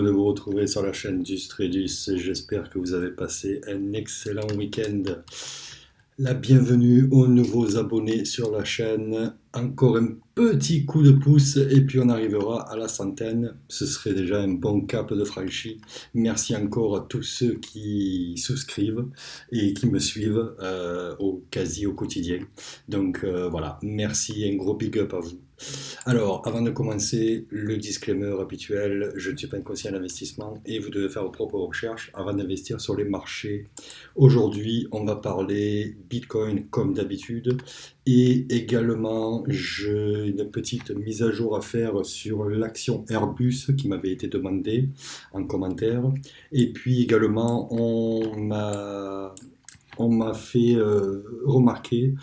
De vous retrouver sur la chaîne du Stradus. J'espère que vous avez passé un excellent week-end. La bienvenue aux nouveaux abonnés sur la chaîne. Encore un petit coup de pouce et puis on arrivera à la centaine. Ce serait déjà un bon cap de franchi. Merci encore à tous ceux qui souscrivent et qui me suivent quasi au quotidien. Donc voilà, merci, un gros big up à vous. Alors, avant de commencer, le disclaimer habituel, je ne suis pas un conseiller d'investissement et vous devez faire vos propres recherches avant d'investir sur les marchés. Aujourd'hui, on va parler Bitcoin comme d'habitude et également j'ai une petite mise à jour à faire sur l'action Airbus qui m'avait été demandée en commentaire. Et puis également, on m'a fait remarquer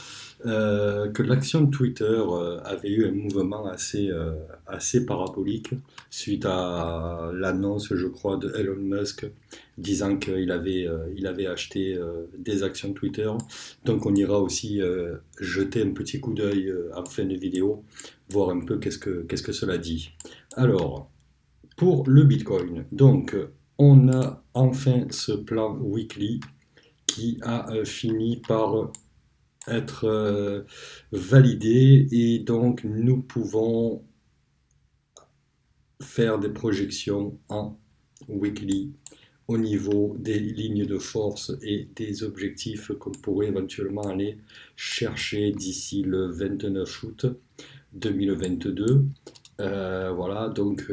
que l'action de Twitter avait eu un mouvement assez parabolique suite à l'annonce, je crois, de Elon Musk disant qu'il avait acheté des actions de Twitter. Donc on ira aussi jeter un petit coup d'œil en fin de vidéo, voir un peu qu'est-ce que cela dit. Alors, pour le Bitcoin, donc on a enfin ce plan weekly qui a fini par être validé et donc nous pouvons faire des projections en weekly au niveau des lignes de force et des objectifs qu'on pourrait éventuellement aller chercher d'ici le 29 août 2022. Voilà, donc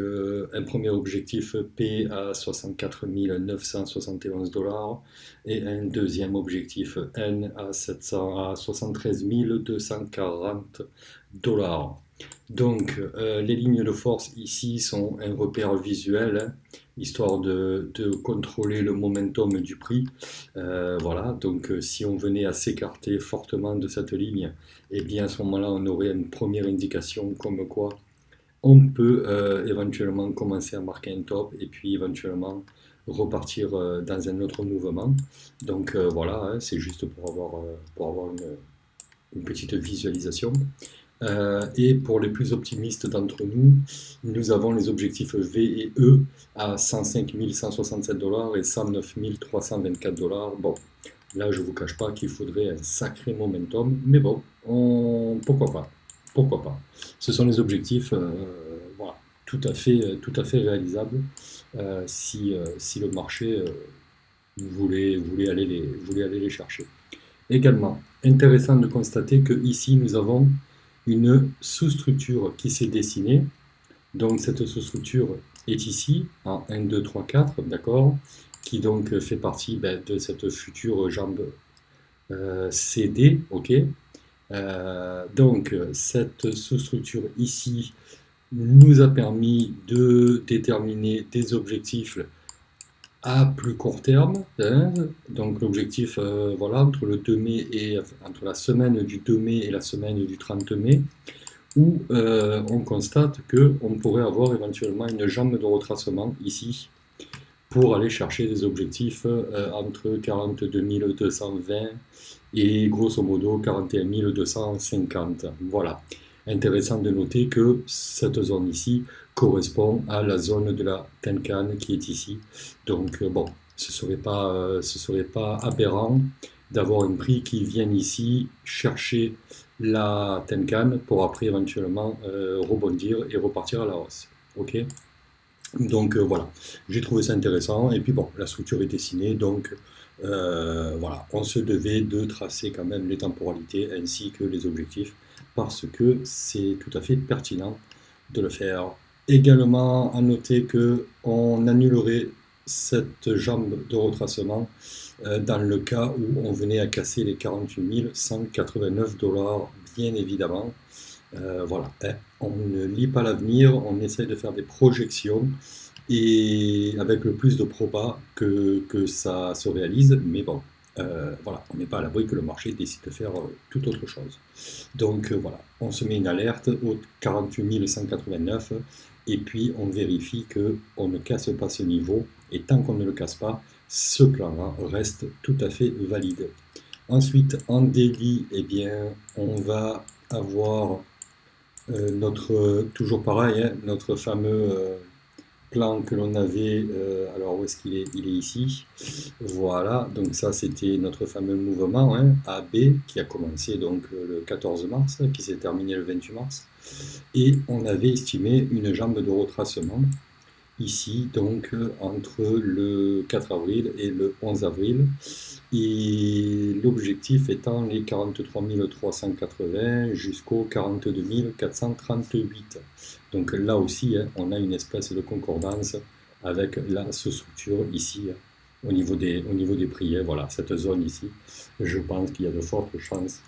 un premier objectif P à 64 971 dollars et un deuxième objectif N à 73 240 dollars. Donc les lignes de force ici sont un repère visuel, hein, histoire de contrôler le momentum du prix. Voilà, donc si on venait à s'écarter fortement de cette ligne, et bien à ce moment-là on aurait une première indication comme quoi on peut éventuellement commencer à marquer un top et puis éventuellement repartir dans un autre mouvement. Donc voilà, hein, c'est juste pour avoir une petite visualisation. Et pour les plus optimistes d'entre nous, nous avons les objectifs V et E à 105 167 dollars et 109 324 dollars. Bon, là je ne vous cache pas qu'il faudrait un sacré momentum, mais bon, pourquoi pas? Pourquoi pas? Ce sont les objectifs voilà, tout à fait réalisables si le marché voulait aller les chercher. Également, intéressant de constater que ici nous avons une sous-structure qui s'est dessinée. Donc cette sous-structure est ici en 1, 2, 3, 4, d'accord, qui donc fait partie de cette future jambe CD, ok. Donc cette sous-structure ici nous a permis de déterminer des objectifs à plus court terme, hein. Donc l'objectif voilà, entre le 2 mai et entre la semaine du 2 mai et la semaine du 30 mai, où on constate qu'on pourrait avoir éventuellement une jambe de retracement ici pour aller chercher des objectifs entre 42 220 et grosso modo 41 250. Voilà. Intéressant de noter que cette zone ici correspond à la zone de la Tenkan qui est ici. Donc bon, ce serait pas aberrant d'avoir un prix qui vienne ici chercher la Tenkan pour après éventuellement rebondir et repartir à la hausse. Ok. Donc voilà, j'ai trouvé ça intéressant. Et puis bon, la structure est dessinée, donc voilà, on se devait de tracer quand même les temporalités ainsi que les objectifs parce que c'est tout à fait pertinent de le faire. Également à noter que on annulerait cette jambe de retracement dans le cas où on venait à casser les 48 189 dollars, bien évidemment. Voilà, hein, on ne lit pas l'avenir, on essaye de faire des projections et avec le plus de proba que ça se réalise, mais bon, voilà, on n'est pas à l'abri que le marché décide de faire tout autre chose. Donc voilà, on se met une alerte au 48 189 et puis on vérifie qu'on ne casse pas ce niveau et tant qu'on ne le casse pas, ce plan-là reste tout à fait valide. Ensuite, en daily, eh bien, on va avoir toujours pareil, hein, notre fameux plan que l'on avait, alors où est-ce qu'il est? Il est ici. Voilà, donc ça c'était notre fameux mouvement hein, AB qui a commencé donc le 14 mars, qui s'est terminé le 28 mars. Et on avait estimé une jambe de retracement ici, donc entre le 4 avril et le 11 avril. Et l'objectif étant les 43 380 jusqu'aux 42 438. Donc là aussi, hein, on a une espèce de concordance avec la sous-structure ici, au niveau des prix. Hein, voilà, cette zone ici, je pense qu'il y a de fortes chances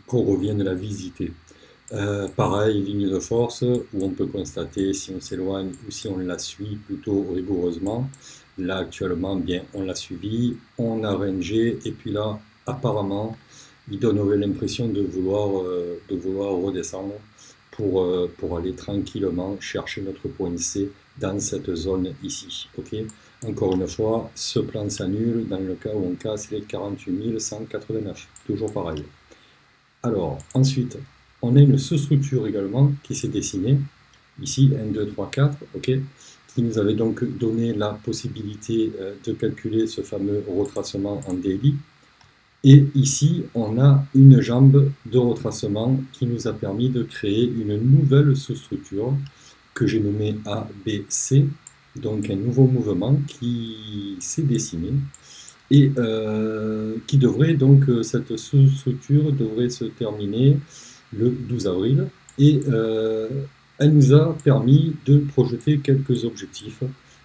qu'on revienne la visiter. Pareil, ligne de force, où on peut constater si on s'éloigne ou si on la suit plutôt rigoureusement. Là, actuellement, bien, on l'a suivi, on a rangé, et puis là, apparemment, il donnerait l'impression de vouloir redescendre pour aller tranquillement chercher notre point C dans cette zone ici. Okay, encore une fois, ce plan s'annule dans le cas où on casse les 48 189. Toujours pareil. Alors, ensuite, on a une sous-structure également qui s'est dessinée, ici, 1, 2, 3, 4, ok, qui nous avait donc donné la possibilité de calculer ce fameux retracement en daily. Et ici, on a une jambe de retracement qui nous a permis de créer une nouvelle sous-structure que j'ai nommée ABC, donc un nouveau mouvement qui s'est dessiné et qui devrait donc, cette sous-structure devrait se terminer le 12 avril et elle nous a permis de projeter quelques objectifs.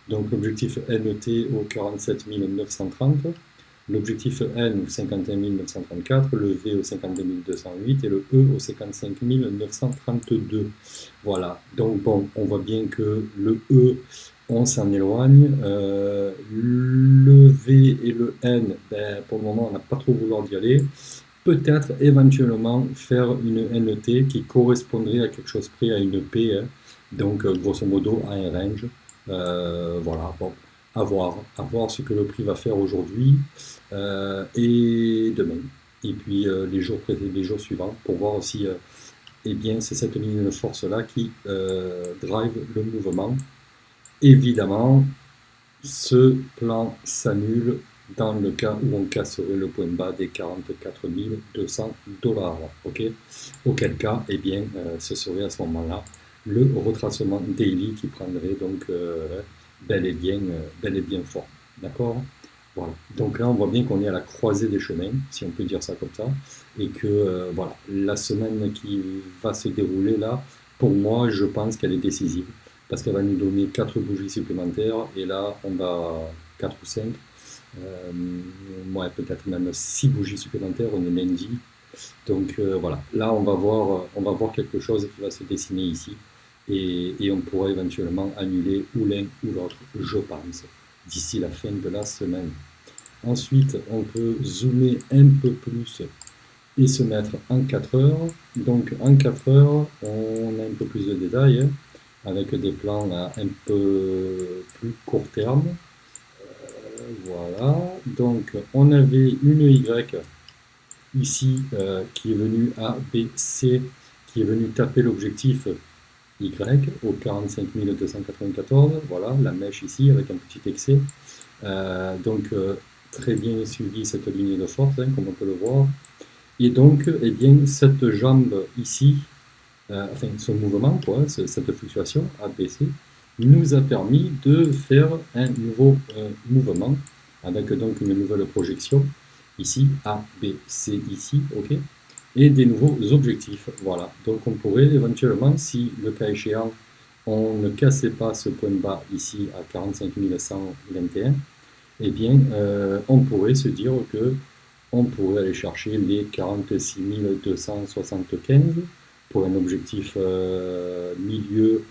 Donc l'objectif NET au 47 930, l'objectif N au 51 934, le V au 52 208 et le E au 55 932. Voilà, donc bon, on voit bien que le E, on s'en éloigne. Le V et le N, ben, pour le moment, on n'a pas trop vouloir d'y aller. Peut-être éventuellement faire une NET qui correspondrait à quelque chose près à une P, hein. Donc grosso modo à un range. Voilà, bon, à voir ce que le prix va faire aujourd'hui et demain. Et puis les jours suivants pour voir aussi, eh bien, c'est cette ligne de force-là qui drive le mouvement. Évidemment, ce plan s'annule dans le cas où on casserait le point bas des 44 200 $. Okay, auquel cas, eh bien, ce serait à ce moment-là le retracement daily qui prendrait donc bel et bien fort. D'accord? Voilà. Donc là, on voit bien qu'on est à la croisée des chemins, si on peut dire ça comme ça, et que voilà, la semaine qui va se dérouler là, pour moi, je pense qu'elle est décisive, parce qu'elle va nous donner 4 bougies supplémentaires, et là, on va 4 ou 5, ouais, peut-être même 6 bougies supplémentaires, on est lundi. Donc voilà, là, on va voir quelque chose qui va se dessiner ici, et on pourra éventuellement annuler ou l'un ou l'autre, je pense, d'ici la fin de la semaine. Ensuite, on peut zoomer un peu plus et se mettre en 4 heures. Donc en 4 heures, on a un peu plus de détails, hein, avec des plans à un peu plus court terme. Voilà, donc on avait une Y ici qui est venue à BC, qui est venue taper l'objectif Y au 45 294, voilà, la mèche ici avec un petit excès. Donc très bien suivi cette ligne de force, hein, comme on peut le voir. Et donc, eh bien, cette jambe ici, enfin ce mouvement, quoi, cette fluctuation ABC, nous a permis de faire un nouveau mouvement avec donc une nouvelle projection ici, A, B, C ici, ok, et des nouveaux objectifs. Voilà, donc on pourrait éventuellement, si le cas échéant, on ne cassait pas ce point bas ici à 45 121, eh bien, on pourrait se dire que on pourrait aller chercher les 46 275 pour un objectif milieu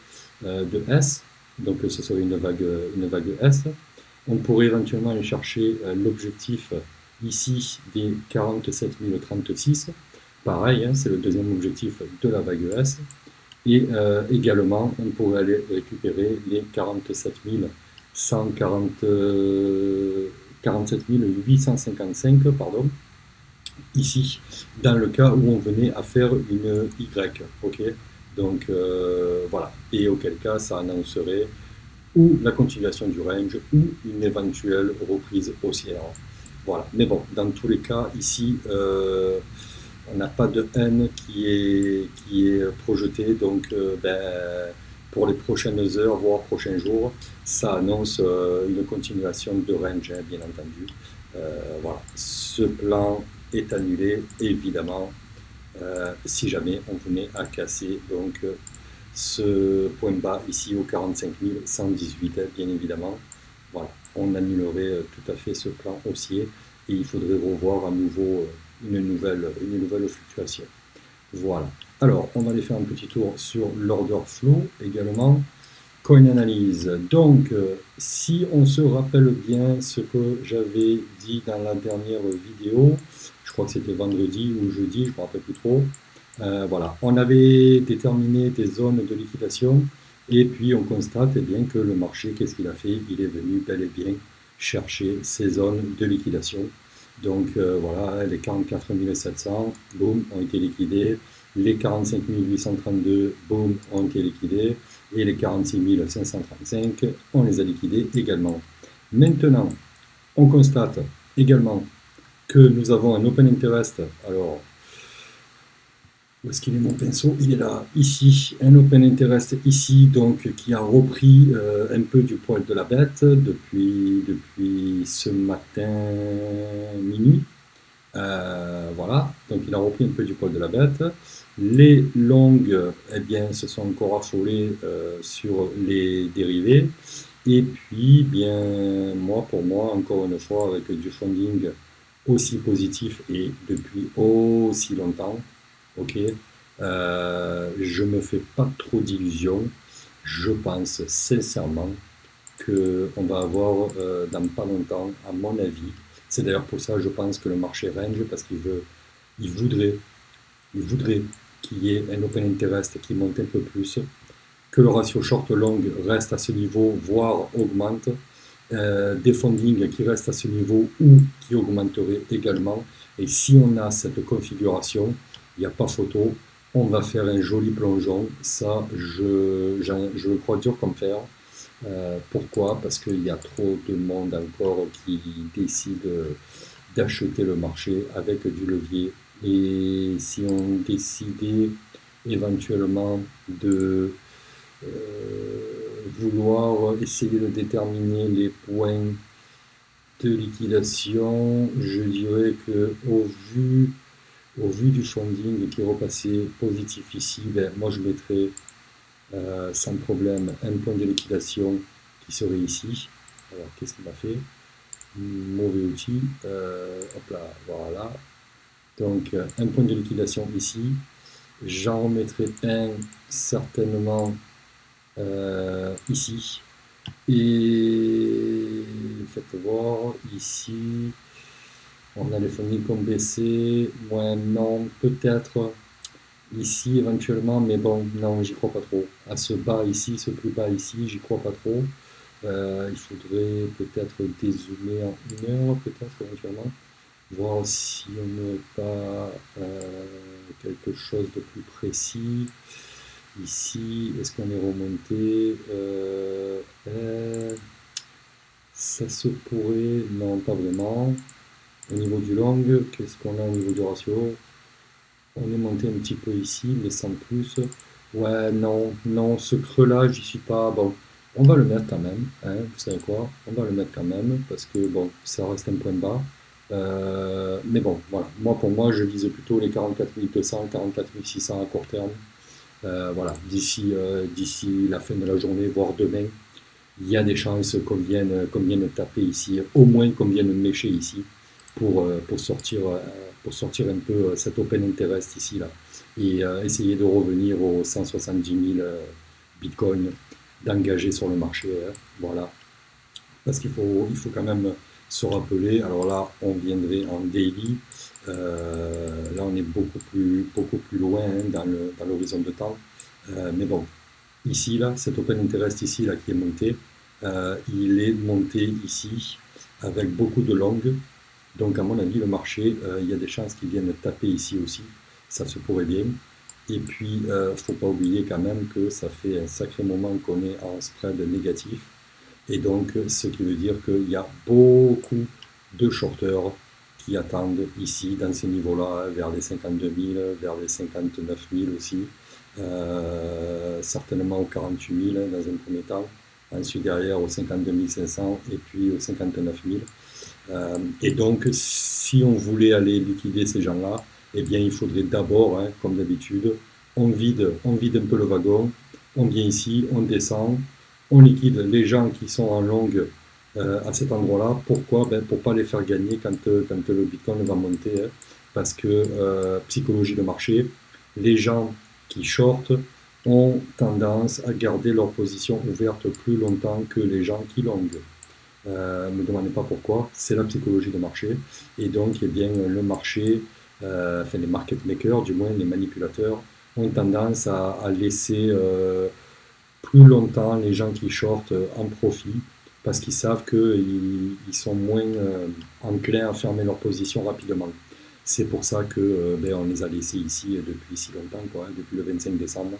de S, donc ce serait une vague S. On pourrait éventuellement aller chercher l'objectif ici des 47 036, pareil, hein, c'est le deuxième objectif de la vague S, et également on pourrait aller récupérer les 47 855, pardon, ici, dans le cas où on venait à faire une Y, ok, donc voilà, et auquel cas ça annoncerait ou la continuation du range, ou une éventuelle reprise haussière. Voilà. Mais bon, dans tous les cas, ici, on n'a pas de haine qui est projetée, donc pour les prochaines heures, voire prochains jours, ça annonce une continuation de range, hein, bien entendu. Voilà. Ce plan est annulé, évidemment, si jamais on venait à casser donc ce point bas ici au 45 118, bien évidemment. Voilà, on annulerait tout à fait ce plan haussier et il faudrait revoir à nouveau une nouvelle fluctuation. Voilà. Alors, on va aller faire un petit tour sur l'order flow également. Coin analyse. Donc, si on se rappelle bien ce que j'avais dit dans la dernière vidéo, je crois que c'était vendredi ou jeudi, je ne me rappelle plus trop. Voilà, on avait déterminé des zones de liquidation et puis on constate eh bien, que le marché, qu'est-ce qu'il a fait? Il est venu bel et bien chercher ces zones de liquidation. Donc voilà, les 44 700, boum, ont été liquidés. Les 45 832, boum, ont été liquidés. Et les 46 535, on les a liquidés également. Maintenant, on constate également que nous avons un open interest. Alors, où est-ce qu'il est mon pinceau? Il est là, ici, un open interest ici, donc qui a repris un peu du poil de la bête depuis ce matin minuit. Voilà, donc il a repris un peu du poil de la bête. Les longues, eh bien, se sont encore affolées sur les dérivés. Et puis, bien, pour moi, encore une fois, avec du funding aussi positif et depuis aussi longtemps, ok, je me fais pas trop d'illusions. Je pense sincèrement qu'on va avoir dans pas longtemps, à mon avis, c'est d'ailleurs pour ça que je pense que le marché range, parce il voudrait, il voudrait qu'il y ait un open interest qui monte un peu plus, que le ratio short-long reste à ce niveau, voire augmente, des fundings qui restent à ce niveau ou qui augmenteraient également. Et si on a cette configuration, il n'y a pas photo, on va faire un joli plongeon. Ça, je le crois dur comme fer. Pourquoi? Parce qu'il y a trop de monde encore qui décide d'acheter le marché avec du levier. Et si on décidait éventuellement de vouloir essayer de déterminer les points de liquidation, je dirais que au vu du funding qui est repassé positif ici, moi je mettrais sans problème un point de liquidation qui serait ici. Alors qu'est-ce qu'il m'a fait? Mauvais outil. Hop là, voilà. Donc un point de liquidation ici. J'en remettrai un certainement ici. Et faites voir ici. On a les fundings qui ont baissé. Moi non, peut-être ici éventuellement, mais bon, non, j'y crois pas trop. À ce bas ici, ce plus bas ici, j'y crois pas trop. Il faudrait peut-être dézoomer en 1 heure, peut-être éventuellement, voir si on n'aurait pas quelque chose de plus précis. Ici, est-ce qu'on est remonté? Ça se pourrait, non, pas vraiment. Au niveau du long, qu'est-ce qu'on a au niveau du ratio? On est monté un petit peu ici, mais sans plus. Ouais, non, non, ce creux-là, j'y suis pas. Bon, on va le mettre quand même, hein, vous savez quoi? On va le mettre quand même, parce que bon, ça reste un point de bas. Mais bon, voilà. Pour moi, je vise plutôt les 44 200, 44 600 à court terme. Voilà, d'ici la fin de la journée, voire demain, il y a des chances qu'on vienne taper ici, au moins qu'on vienne mécher ici, pour sortir un peu cet open interest ici, là, et essayer de revenir aux 170 000 bitcoins d'engager sur le marché. Voilà. Parce qu'il faut quand même se rappeler, alors là, on viendrait en daily. Là, on est beaucoup plus loin dans l'horizon de temps. Mais bon, ici, là, cet open interest ici, là, qui est monté, il est monté ici avec beaucoup de longues. Donc, à mon avis, le marché, il y a des chances qu'il vienne taper ici aussi. Ça se pourrait bien. Et puis, faut pas oublier quand même que ça fait un sacré moment qu'on est en spread négatif. Et donc, ce qui veut dire qu'il y a beaucoup de shorteurs qui attendent ici, dans ces niveaux-là, vers les 52 000, vers les 59 000 aussi, certainement aux 48 000 dans un premier temps, ensuite derrière aux 52 500 et puis aux 59 000. Et donc, si on voulait aller liquider ces gens-là, eh bien, il faudrait d'abord, hein, comme d'habitude, on vide un peu le wagon, on vient ici, on descend, on liquide les gens qui sont en longue à cet endroit-là. Pourquoi? Ben, pour ne pas les faire gagner quand le Bitcoin va monter. Hein, parce que psychologie de marché, les gens qui shortent ont tendance à garder leur position ouverte plus longtemps que les gens qui longuent. Ne me demandez pas pourquoi, c'est la psychologie de marché. Et donc, eh bien, le marché, enfin les market makers, du moins les manipulateurs, ont tendance à laisser plus longtemps les gens qui shortent en profit parce qu'ils savent qu'ils sont moins enclins à fermer leur position rapidement. C'est pour ça que ben, on les a laissés ici depuis si longtemps, quoi, hein, depuis le 25 décembre.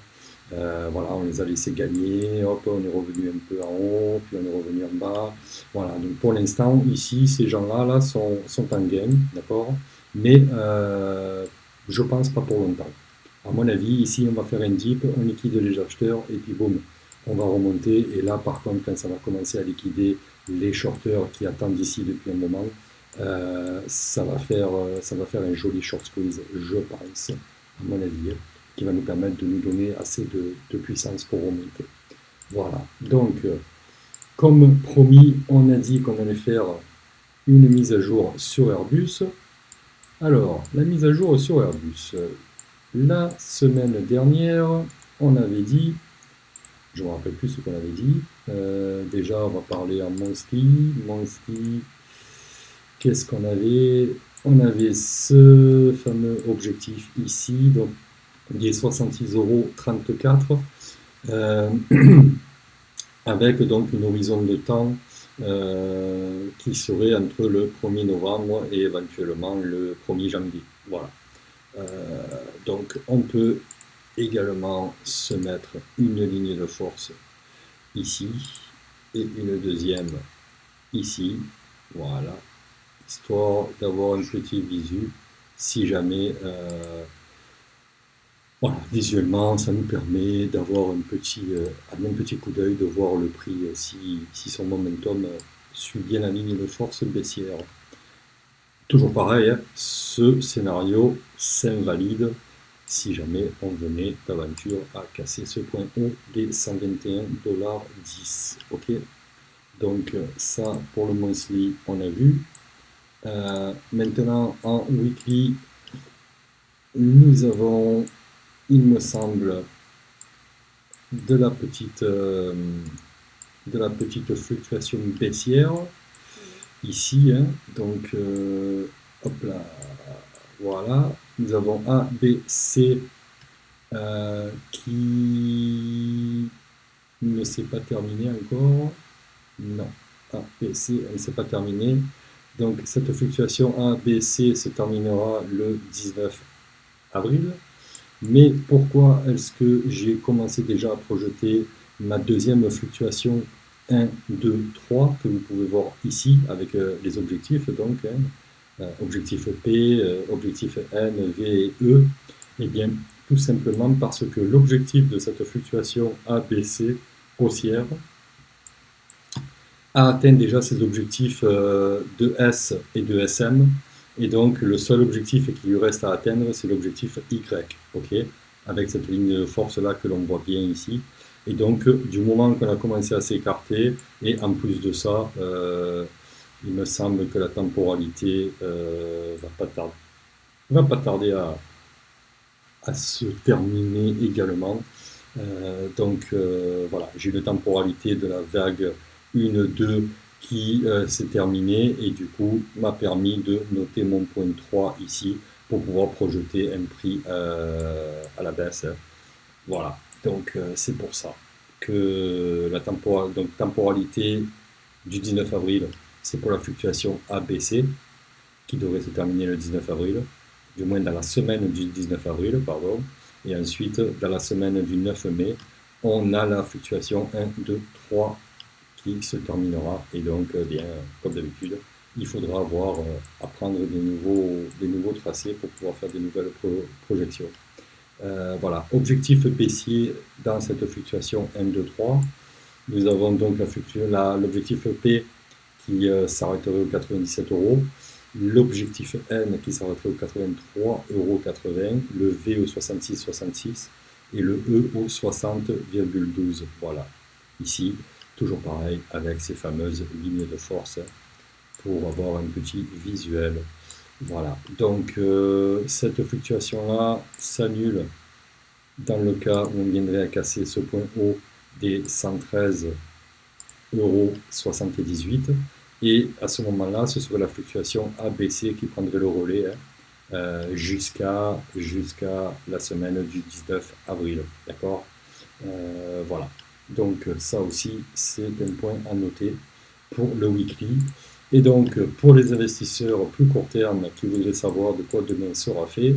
Voilà, on les a laissés gagner, hop, on est revenu un peu en haut, puis on est revenu en bas. Voilà, donc pour l'instant, ici, ces gens-là là, sont en gain, d'accord? Mais je pense pas pour longtemps. À mon avis, ici, on va faire un dip, on liquide les acheteurs, et puis boum, on va remonter. Et là, par contre, quand ça va commencer à liquider les shorteurs qui attendent ici depuis un moment, ça va faire un joli short squeeze, je pense, à mon avis, hein, qui va nous permettre de nous donner assez de puissance pour remonter. Voilà, donc, comme promis, on a dit qu'on allait faire une mise à jour sur Airbus. Alors, la mise à jour sur Airbus. La semaine dernière, on avait dit, je ne me rappelle plus ce qu'on avait dit. Déjà, on va parler en monthly. Monthly, qu'est-ce qu'on avait? On avait ce fameux objectif ici, donc des 66,34 €, avec donc une horizon de temps qui serait entre le 1er novembre et éventuellement le 1er janvier. Voilà. Donc on peut également se mettre une ligne de force ici et une deuxième ici. Voilà. Histoire d'avoir une petite visu si jamais voilà, visuellement, ça nous permet d'avoir un petit coup d'œil, de voir le prix si son momentum suit bien la ligne de force baissière. Toujours pareil, hein, ce scénario s'invalide si jamais on venait d'aventure à casser ce point haut des 121,10 $. Ok, donc ça pour le monthly, on a vu. Maintenant en weekly, nous avons, il me semble, de la petite fluctuation baissière ici, hein, donc hop là, voilà, nous avons A, B, C qui ne s'est pas terminé encore, non, A, B, C, elle ne s'est pas terminée, donc cette fluctuation A, B, C se terminera le 19 avril. Mais pourquoi est-ce que j'ai commencé déjà à projeter ma deuxième fluctuation 1, 2, 3 que vous pouvez voir ici avec les objectifs, donc objectif P, objectif N, V et E? Eh bien, tout simplement parce que l'objectif de cette fluctuation ABC haussière a atteint déjà ses objectifs de S et de SM. Et donc, le seul objectif qui lui reste à atteindre, c'est l'objectif Y, ok, avec cette ligne de force-là que l'on voit bien ici. Et donc, du moment qu'on a commencé à s'écarter, et en plus de ça, il me semble que la temporalité va pas tarder à se terminer également. Donc, voilà, j'ai une temporalité de la vague 1-2 qui s'est terminé et du coup m'a permis de noter mon point 3 ici pour pouvoir projeter un prix à la baisse. Voilà, donc c'est pour ça que la temporalité du 19 avril, c'est pour la fluctuation ABC qui devrait se terminer le 19 avril, du moins dans la semaine du 19 avril, pardon, et ensuite dans la semaine du 9 mai, on a la fluctuation 1, 2, 3 qui se terminera. Et donc, bien, comme d'habitude, il faudra apprendre des nouveaux tracés pour pouvoir faire des nouvelles projections. Voilà, objectif baissier dans cette fluctuation 1, 2, 3. Nous avons donc l'objectif P qui s'arrêterait aux 97 euros, l'objectif N qui s'arrêterait aux 83,80 €, le V au 66,66 et le E au 60,12. Voilà, ici, toujours pareil avec ces fameuses lignes de force pour avoir un petit visuel. Voilà, donc cette fluctuation-là s'annule dans le cas où on viendrait à casser ce point haut des 113,78 €. Et à ce moment-là, ce serait la fluctuation ABC qui prendrait le relais jusqu'à la semaine du 19 avril. D'accord, voilà. Donc ça aussi, c'est un point à noter pour le weekly. Et donc, pour les investisseurs plus court terme qui voudraient savoir de quoi demain sera fait,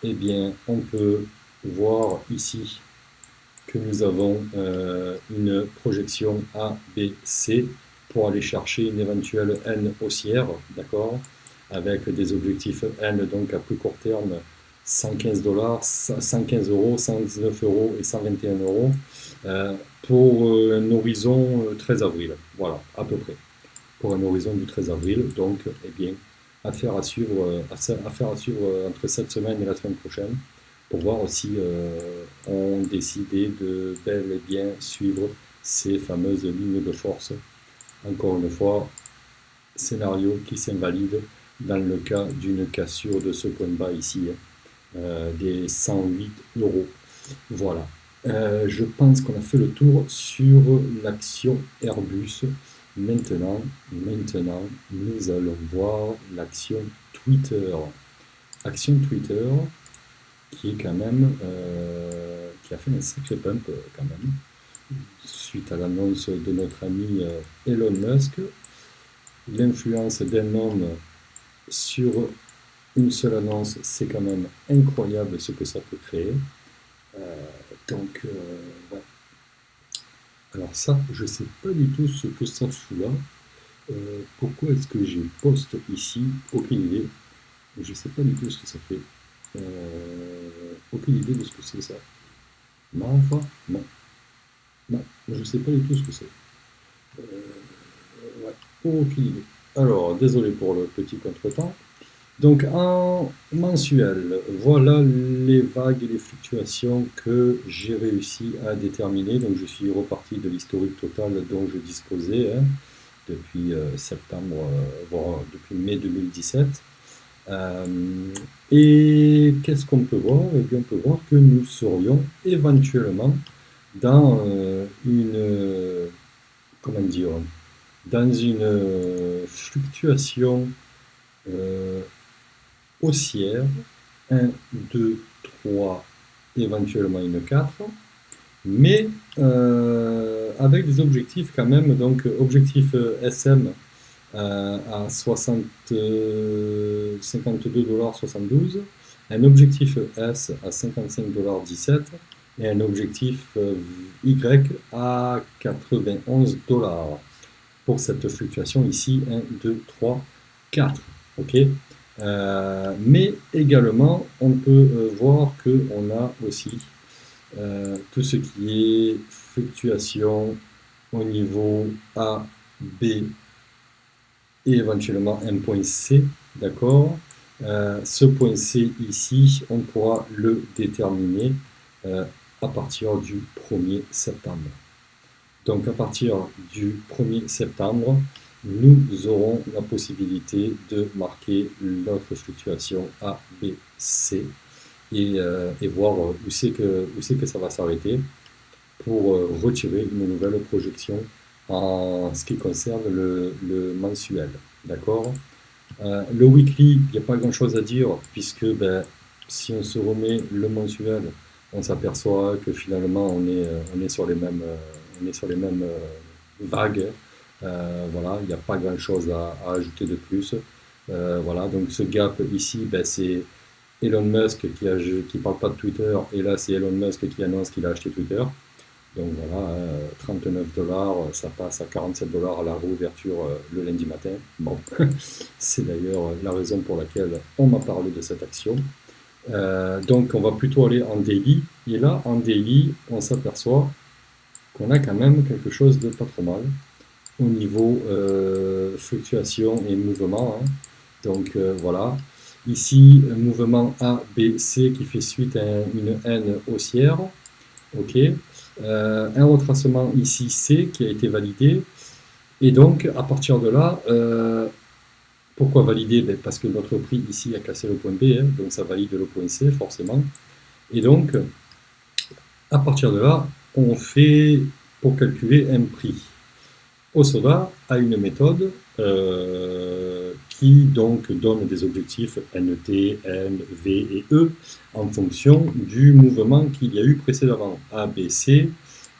eh bien, on peut voir ici que nous avons une projection A, B, C pour aller chercher une éventuelle N haussière, d'accord, avec des objectifs N donc à plus court terme, 115 $, 115 €, 119 € et 121 € pour un horizon 13 avril, voilà, à peu près, pour un horizon du 13 avril, donc, eh bien, affaire à suivre entre cette semaine et la semaine prochaine, pour voir si on décidait de bel et bien suivre ces fameuses lignes de force. Encore une fois, scénario qui s'invalide dans le cas d'une cassure de ce point bas ici, des 108 €. Voilà. Je pense qu'on a fait le tour sur l'action Airbus. Maintenant, nous allons voir l'action Twitter. Action Twitter qui est quand même qui a fait un sacré pump quand même suite à l'annonce de notre ami Elon Musk. L'influence d'un homme sur une seule annonce, c'est quand même incroyable ce que ça peut créer. Ouais. Alors ça, je ne sais pas du tout ce que ça fout là. Pourquoi est-ce que j'ai poste ici? Aucune idée. Je ne sais pas du tout ce que ça fait. Aucune idée de ce que c'est ça. Non, enfin, non. Non, je ne sais pas du tout ce que c'est. Ouais, aucune idée. Alors, désolé pour le petit contretemps. Donc, en mensuel, voilà les vagues et les fluctuations que j'ai réussi à déterminer. Donc, je suis reparti de l'historique total dont je disposais depuis septembre, voire depuis mai 2017. Et qu'est-ce qu'on peut voir? Eh bien, on peut voir que nous serions éventuellement dans comment dire, dans une fluctuation haussière, 1, 2, 3, éventuellement une 4, mais avec des objectifs quand même, donc objectif SM à 52,72 $, un objectif S à 55,17 $ et un objectif Y à 91 $. Pour cette fluctuation ici, 1, 2, 3, 4. Ok. Mais également, on peut voir qu'on a aussi tout ce qui est fluctuation au niveau A, B et éventuellement un point C, d'accord. Ce point C ici, on pourra le déterminer à partir du 1er septembre. Donc à partir du 1er septembre, nous aurons la possibilité de marquer notre fluctuation A, B, C et voir où c'est que ça va s'arrêter pour retirer une nouvelle projection en ce qui concerne le mensuel. D'accord. Le weekly, il n'y a pas grand chose à dire puisque si on se remet le mensuel, on s'aperçoit que finalement on est sur les mêmes vagues. Voilà, il n'y a pas grand chose à ajouter de plus. Voilà, donc ce gap ici, c'est Elon Musk qui parle pas de Twitter, et là c'est Elon Musk qui annonce qu'il a acheté Twitter. Donc voilà, 39 dollars, ça passe à 47 dollars à la réouverture le lundi matin. Bon, c'est d'ailleurs la raison pour laquelle on m'a parlé de cette action. Donc on va plutôt aller en daily. Et là, en daily, on s'aperçoit qu'on a quand même quelque chose de pas trop mal au niveau fluctuation et mouvement, hein. Donc voilà. Ici, un mouvement A, B, C qui fait suite à une N haussière. OK. Un retracement ici C qui a été validé. Et donc, à partir de là, pourquoi valider? Ben, parce que notre prix ici a cassé le point B, hein, donc ça valide le point C forcément. Et donc, à partir de là, on fait, pour calculer un prix, Osoda a une méthode qui donc donne des objectifs NT, N, V et E en fonction du mouvement qu'il y a eu précédemment. A, B, C,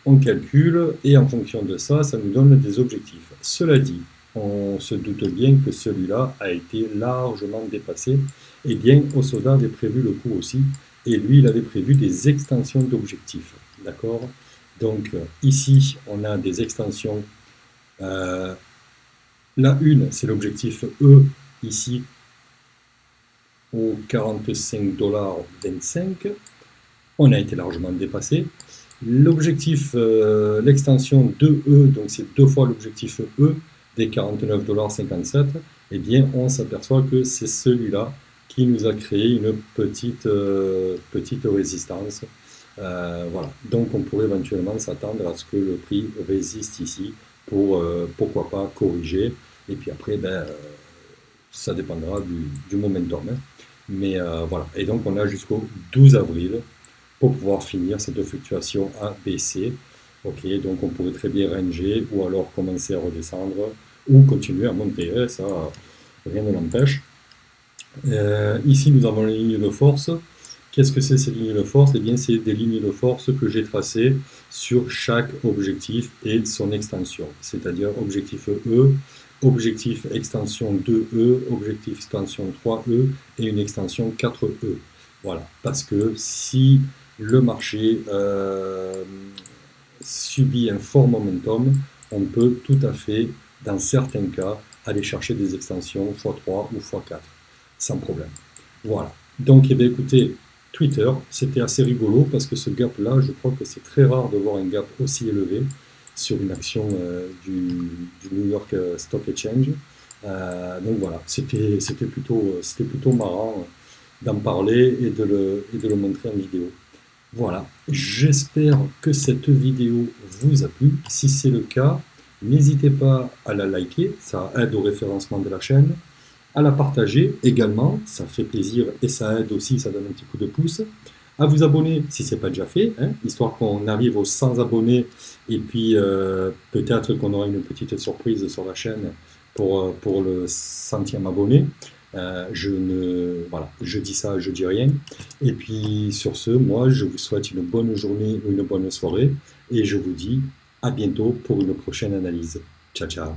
on calcule et en fonction de ça, ça nous donne des objectifs. Cela dit, on se doute bien que celui-là a été largement dépassé. Et bien, Osoda avait prévu le coup aussi, et lui, il avait prévu des extensions d'objectifs. D'accord? Donc, ici, on a des extensions. La une, c'est l'objectif E, ici, au 45,25 $. On a été largement dépassé. L'objectif, l'extension 2E, donc c'est deux fois l'objectif E, des 49,57 $, eh bien, on s'aperçoit que c'est celui-là qui nous a créé une petite résistance. Voilà. Donc, on pourrait éventuellement s'attendre à ce que le prix résiste ici pour, pourquoi pas, corriger. Et puis après, ben, ça dépendra du momentum, hein. Mais voilà. Et donc, on a jusqu'au 12 avril pour pouvoir finir cette fluctuation A, B, C. Ok, donc on pourrait très bien ranger ou alors commencer à redescendre ou continuer à monter, hein, ça, rien ne l'empêche. Ici, nous avons les lignes de force. Qu'est-ce que c'est ces lignes de force? Eh bien, c'est des lignes de force que j'ai tracées sur chaque objectif et son extension. C'est-à-dire objectif E, objectif extension 2E, objectif extension 3E et une extension 4E. Voilà, parce que si le marché subit un fort momentum, on peut tout à fait, dans certains cas, aller chercher des extensions x3 ou x4, sans problème. Voilà. Donc, eh bien, écoutez, Twitter, c'était assez rigolo parce que ce gap-là, je crois que c'est très rare de voir un gap aussi élevé sur une action du New York Stock Exchange. Donc voilà, c'était plutôt marrant d'en parler et de le montrer en vidéo. Voilà, j'espère que cette vidéo vous a plu. Si c'est le cas, n'hésitez pas à la liker, ça aide au référencement de la chaîne, à la partager également, ça fait plaisir et ça aide aussi, ça donne un petit coup de pouce, à vous abonner si ce n'est pas déjà fait, hein, histoire qu'on arrive aux 100 abonnés et puis peut-être qu'on aura une petite surprise sur la chaîne pour le 100e abonné. Voilà, je dis ça, je dis rien. Et puis sur ce, moi je vous souhaite une bonne journée ou une bonne soirée et je vous dis à bientôt pour une prochaine analyse. Ciao ciao.